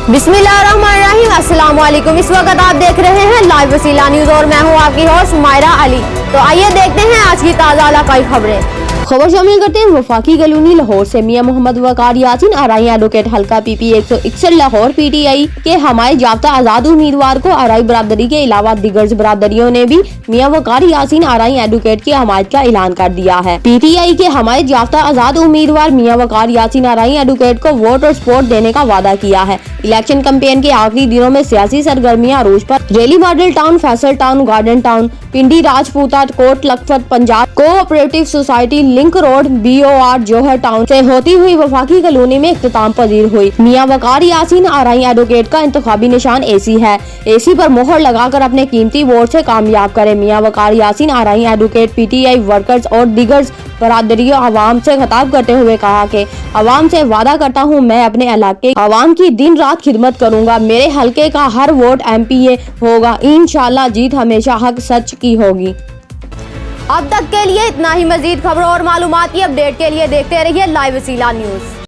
बिस्मिल्लाहिर्रहमानिर्रहीम, अस्सलाम वालेकुम। इस वक्त आप देख रहे हैं लाइव वसीला न्यूज और मैं हूं आपकी होस्ट मायरा अली। तो आइए देखते हैं आज की ताज़ा इलाकाई खबरें। खबर शामिल करते हैं वफाकी कॉलोनी लाहौर से। मियां मोहम्मद वकार यासीन आरआई एडवोकेट हल्का पीपी 161 लाहौर पीटीआई के हमायत याफ्ता आजाद उम्मीदवार को आरआई बरादरी के अलावा दीगर बरादरियों ने भी मियां वकार यासीन आरआई एडवोकेट की हमायत का ऐलान कर दिया है। पीटीआई के हमायत याफ्ता आजाद उम्मीदवार मियां वकार यासीन आरआई एडवोकेट को वोट और सपोर्ट देने का वादा किया है। इलेक्शन कैंपेन के आखिरी दिनों में सियासी सरगर्मियां अरूज पर। Rally Model Town, Faisal Town, Garden Town, Pindi, Rajputa, Kot Lakhpat, Punjab cooperative society, link road, BOR Johar Town से होती हुई वफाकी कॉलोनी में इख्तिताम पजीर हुई। मियां वकार यासीन आरआई एडवोकेट का इंतखाबी निशान AC है। AC पर मोहर लगाकर अपने कीमती वोट से कामयाब करें। मियां वकार यासीन आरआई एडवोकेट PTI वर्कर्स और दीगर बरादरियों आवाम से खिताब करते हुए कहा कि आवाम से वादा करता हूं, मैं अपने इलाके आवाम की दिन रात खिदमत करूंगा। मेरे हल्के का हर वोट MPA होगा। इंशाल्लाह जीत हमेशा हक सच की होगी। अब तक के लिए इतना ही। मजीद खबरों और मालूमात की अपडेट के लिए देखते रहिए लाइव वसीला न्यूज।